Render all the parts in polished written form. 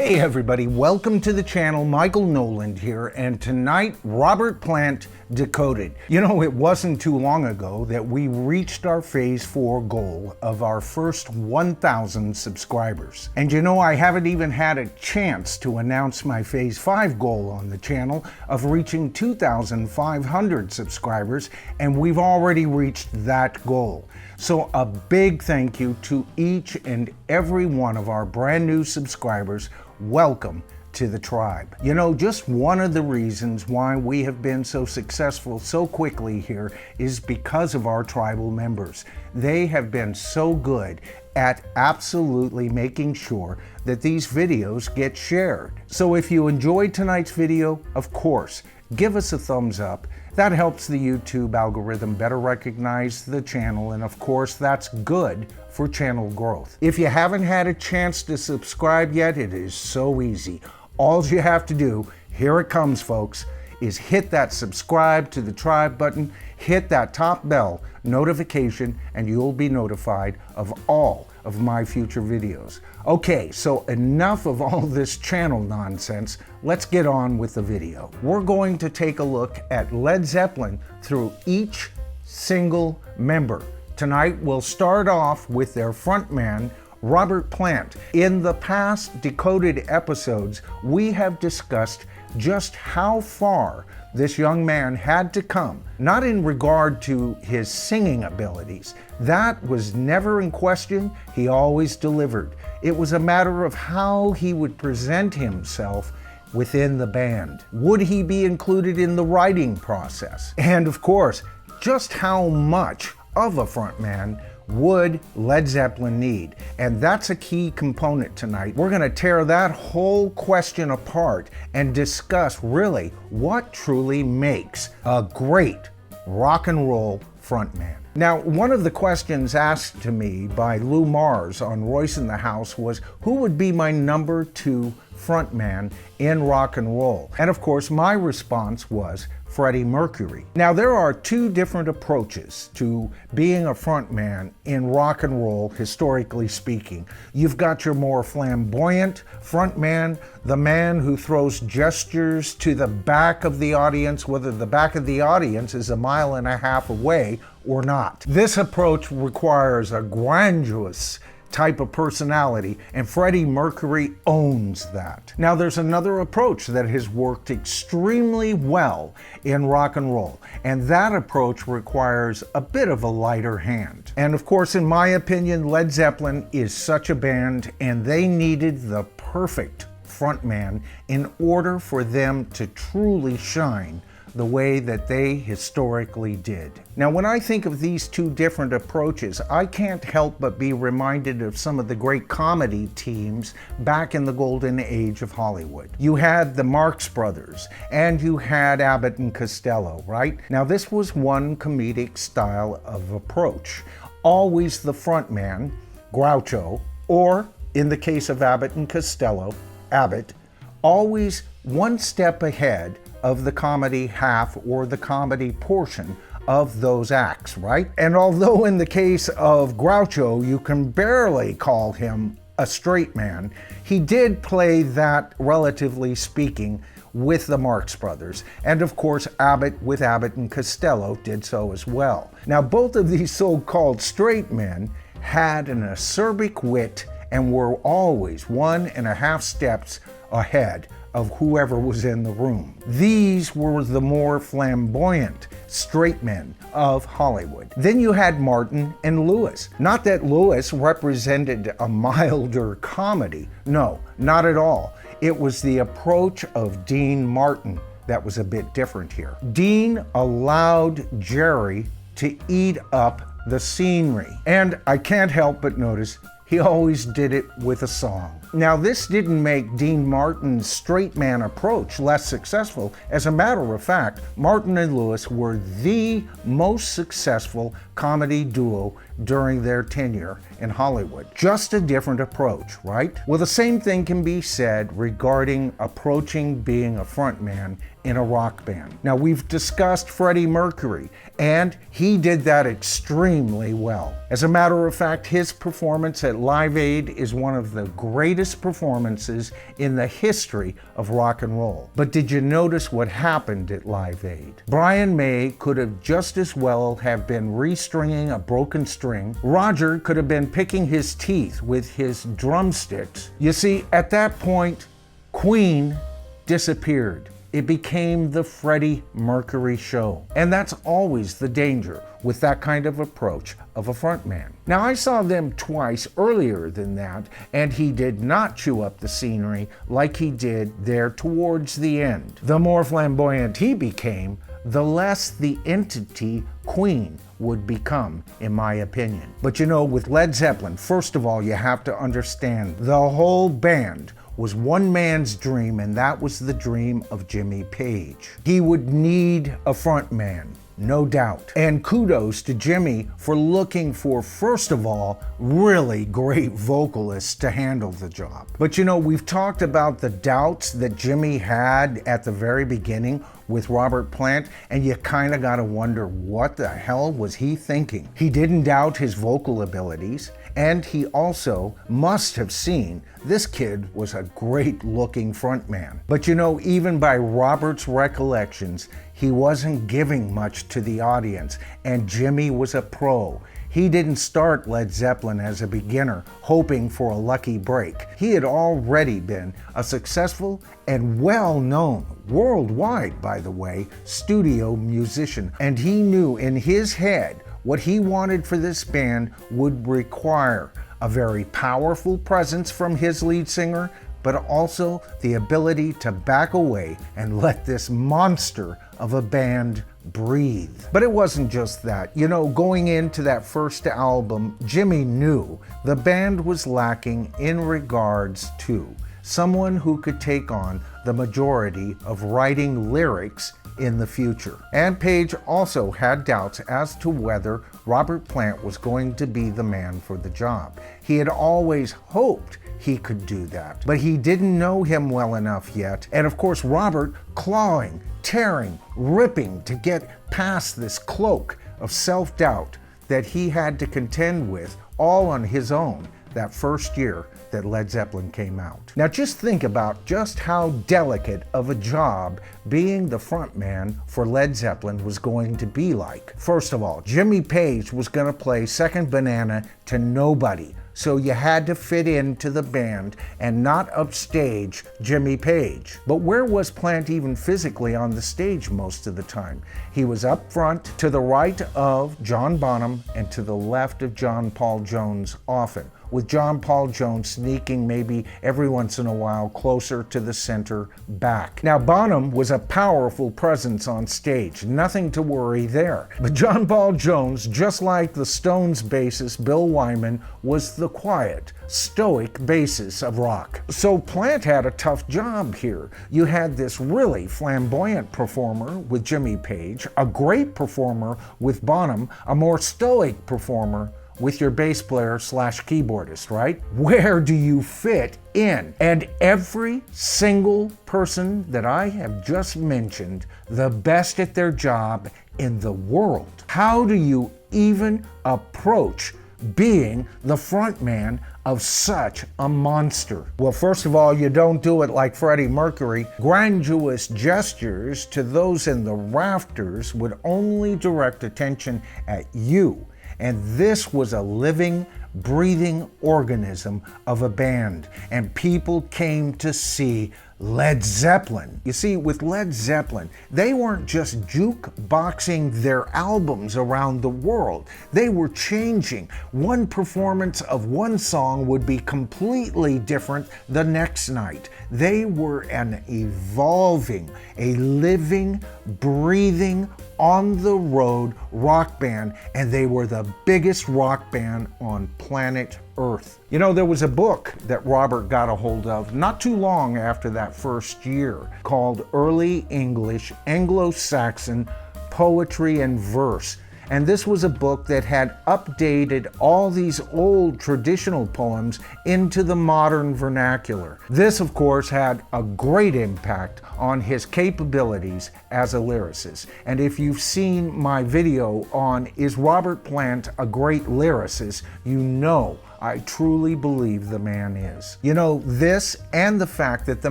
Hey everybody, welcome to the channel. Michael Noland here, and tonight, Robert Plant, Decoded. You know, it wasn't too long ago that we reached our Phase 4 goal of our first 1,000 subscribers. And you know, I haven't even had a chance to announce my Phase 5 goal on the channel of reaching 2,500 subscribers, and we've already reached that goal. So a big thank you to each and every one of our brand new subscribers. Welcome to the tribe. You know, just one of the reasons why we have been so successful so quickly here is because of our tribal members. They have been so good at absolutely making sure that these videos get shared. So if you enjoyed tonight's video, of course, give us a thumbs up. That helps the YouTube algorithm better recognize the channel, and of course, that's good for channel growth. If you haven't had a chance to subscribe yet, it is so easy. All you have to do, here it comes folks, is hit that subscribe to the tribe button, hit that top bell notification, and you'll be notified of all of my future videos. Okay, so enough of all this channel nonsense. Let's get on with the video. We're going to take a look at Led Zeppelin through each single member. Tonight, we'll start off with their frontman, Robert Plant. In the past Decoded episodes, we have discussed just how far this young man had to come, not in regard to his singing abilities. That was never in question. He always delivered. It was a matter of how he would present himself within the band. Would he be included in the writing process? And of course, just how much of a frontman would Led Zeppelin need? And that's a key component tonight. We're going to tear that whole question apart and discuss really what truly makes a great rock and roll frontman. Now, one of the questions asked to me by Lou Mars on Royce in the House was, who would be my number 2 frontman in rock and roll? And of course, my response was Freddie Mercury. Now, there are 2 different approaches to being a frontman in rock and roll, historically speaking. You've got your more flamboyant frontman, the man who throws gestures to the back of the audience, whether the back of the audience is 1.5 miles away or not. This approach requires a grandiose type of personality, and Freddie Mercury owns that. Now, there's another approach that has worked extremely well in rock and roll, and that approach requires a bit of a lighter hand. And of course, in my opinion, Led Zeppelin is such a band, and they needed the perfect frontman in order for them to truly shine the way that they historically did. Now, when I think of these 2 different approaches, I can't help but be reminded of some of the great comedy teams back in the golden age of Hollywood. You had the Marx Brothers, and you had Abbott and Costello, right? Now, this was one comedic style of approach. Always the frontman, Groucho, or in the case of Abbott and Costello, Abbott, always one step ahead of the comedy half or the comedy portion of those acts, right? And although in the case of Groucho, you can barely call him a straight man, he did play that, relatively speaking, with the Marx Brothers. And of course, Abbott with Abbott and Costello did so as well. Now, both of these so-called straight men had an acerbic wit and were always 1.5 steps ahead of whoever was in the room. These were the more flamboyant straight men of Hollywood. Then you had Martin and Lewis. Not that Lewis represented a milder comedy. No, not at all. It was the approach of Dean Martin that was a bit different here. Dean allowed Jerry to eat up the scenery. And I can't help but notice he always did it with a song. Now, this didn't make Dean Martin's straight man approach less successful. As a matter of fact, Martin and Lewis were the most successful comedy duo during their tenure in Hollywood. Just a different approach, right? Well, the same thing can be said regarding approaching being a frontman in a rock band. Now, we've discussed Freddie Mercury, and he did that extremely well. As a matter of fact, his performance at Live Aid is one of the greatest greatest performances in the history of rock and roll. But did you notice what happened at Live Aid? Brian May could have just as well have been restringing a broken string. Roger could have been picking his teeth with his drumsticks. You see, at that point, Queen disappeared. It became the Freddie Mercury show. And that's always the danger with that kind of approach of a frontman. Now, I saw them twice earlier than that, and he did not chew up the scenery like he did there towards the end. The more flamboyant he became, the less the entity Queen would become, in my opinion. But you know, with Led Zeppelin, first of all, you have to understand the whole band was one man's dream, and that was the dream of Jimmy Page. He would need a front man, no doubt. And kudos to Jimmy for looking for, first of all, really great vocalists to handle the job. But you know, we've talked about the doubts that Jimmy had at the very beginning with Robert Plant, and you kind of got to wonder, what the hell was he thinking? He didn't doubt his vocal abilities, and he also must have seen this kid was a great looking frontman. But you know, even by Robert's recollections, he wasn't giving much to the audience, and Jimmy was a pro. He didn't start Led Zeppelin as a beginner, hoping for a lucky break. He had already been a successful and well-known, worldwide by the way, studio musician. And he knew in his head what he wanted for this band would require a very powerful presence from his lead singer, but also the ability to back away and let this monster of a band breathe. But it wasn't just that. You know, going into that first album, Jimmy knew the band was lacking in regards to someone who could take on the majority of writing lyrics in the future. And Page also had doubts as to whether Robert Plant was going to be the man for the job. He had always hoped he could do that, but he didn't know him well enough yet. And of course, Robert clawing, tearing, ripping to get past this cloak of self-doubt that he had to contend with all on his own that first year that Led Zeppelin came out. Now just think about just how delicate of a job being the frontman for Led Zeppelin was going to be like. First of all, Jimmy Page was going to play second banana to nobody. So you had to fit into the band and not upstage Jimmy Page. But where was Plant even physically on the stage most of the time? He was up front, to the right of John Bonham and to the left of John Paul Jones often, with John Paul Jones sneaking maybe every once in a while closer to the center back. Now Bonham was a powerful presence on stage, nothing to worry there. But John Paul Jones, just like the Stones bassist Bill Wyman, was the quiet, stoic basis of rock. So Plant had a tough job here. You had this really flamboyant performer with Jimmy Page, a great performer with Bonham, a more stoic performer with your bass player / keyboardist, right? Where do you fit in? And every single person that I have just mentioned, the best at their job in the world. How do you even approach being the frontman of such a monster? Well, first of all, you don't do it like Freddie Mercury. Grandiose gestures to those in the rafters would only direct attention at you. And this was a living, breathing organism of a band, and people came to see Led Zeppelin. You see, with Led Zeppelin, they weren't just jukeboxing their albums around the world. They were changing. One performance of one song would be completely different the next night. They were an evolving, a living, breathing, on the road rock band, and they were the biggest rock band on planet Earth. You know, there was a book that Robert got a hold of not too long after that first year called Early English, Anglo-Saxon Poetry and Verse. And this was a book that had updated all these old traditional poems into the modern vernacular. This, of course, had a great impact on his capabilities as a lyricist. And if you've seen my video on Is Robert Plant a Great Lyricist, you know I truly believe the man is. You know, this and the fact that the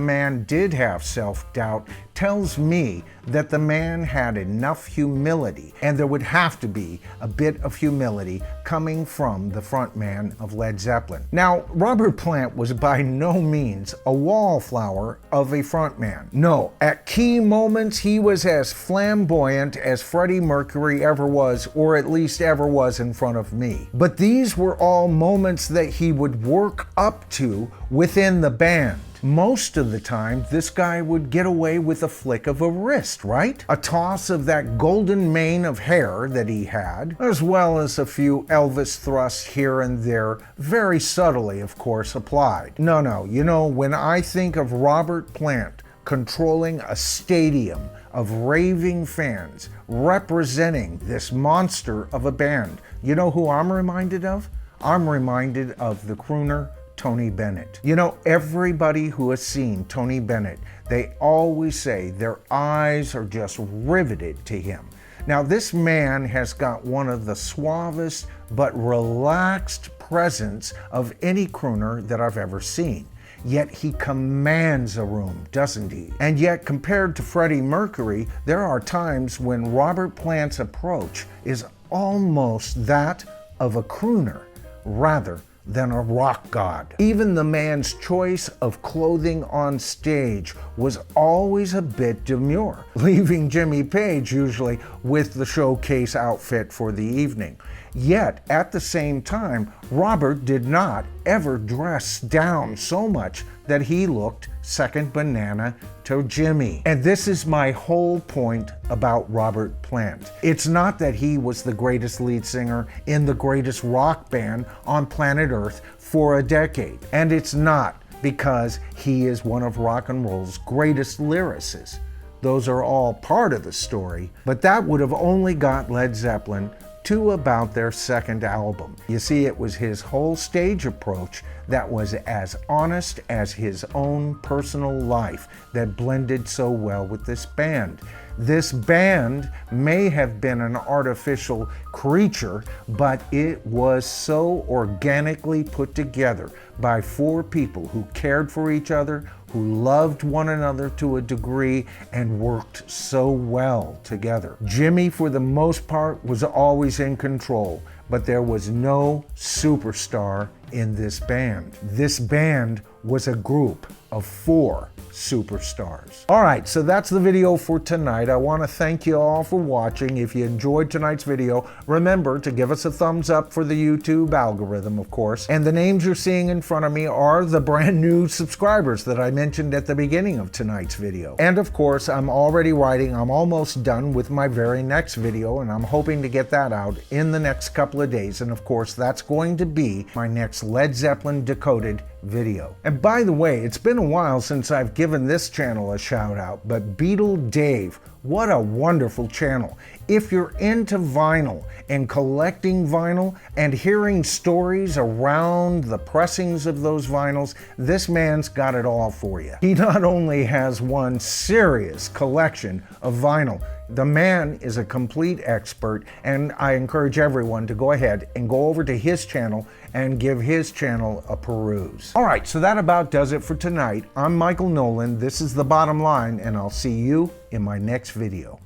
man did have self-doubt tells me that the man had enough humility, and there would have to be a bit of humility coming from the frontman of Led Zeppelin. Now, Robert Plant was by no means a wallflower of a frontman. No, at key moments he was as flamboyant as Freddie Mercury ever was, or at least ever was in front of me. But these were all moments that he would work up to within the band. Most of the time, this guy would get away with a flick of a wrist, right? A toss of that golden mane of hair that he had, as well as a few Elvis thrusts here and there, very subtly, of course, applied. No, you know, when I think of Robert Plant controlling a stadium of raving fans, representing this monster of a band, you know who I'm reminded of? I'm reminded of the crooner Tony Bennett. You know, everybody who has seen Tony Bennett, they always say their eyes are just riveted to him. Now, this man has got one of the suavest but relaxed presence of any crooner that I've ever seen. Yet he commands a room, doesn't he? And yet, compared to Freddie Mercury, there are times when Robert Plant's approach is almost that of a crooner, rather than a rock god. Even the man's choice of clothing on stage was always a bit demure, leaving Jimmy Page usually with the showcase outfit for the evening. Yet, at the same time, Robert did not ever dress down so much that he looked second banana to Jimmy. And this is my whole point about Robert Plant. It's not that he was the greatest lead singer in the greatest rock band on planet Earth for a decade. And it's not because he is one of rock and roll's greatest lyricists. Those are all part of the story, but that would have only got Led Zeppelin to about their second album. You see, it was his whole stage approach that was as honest as his own personal life that blended so well with this band. This band may have been an artificial creature, but it was so organically put together by four people who cared for each other, who loved one another to a degree, and worked so well together. Jimmy, for the most part, was always in control, but there was no superstar in this band. This band was a group of four superstars. All right, so that's the video for tonight. I want to thank you all for watching. If you enjoyed tonight's video, remember to give us a thumbs up for the YouTube algorithm, of course. And the names you're seeing in front of me are the brand new subscribers that I mentioned at the beginning of tonight's video. And of course, I'm almost done with my very next video, and I'm hoping to get that out in the next couple of days. And of course, that's going to be my next Led Zeppelin Decoded video. And by the way, it's been a while since I've given this channel a shout out, but Beatle Dave, what a wonderful channel. If you're into vinyl and collecting vinyl and hearing stories around the pressings of those vinyls, this man's got it all for you. He not only has one serious collection of vinyl, the man is a complete expert, and I encourage everyone to go ahead and go over to his channel and give his channel a peruse. All right, so that about does it for tonight. I'm Michael Noland. This is The Bottom Line, and I'll see you in my next video.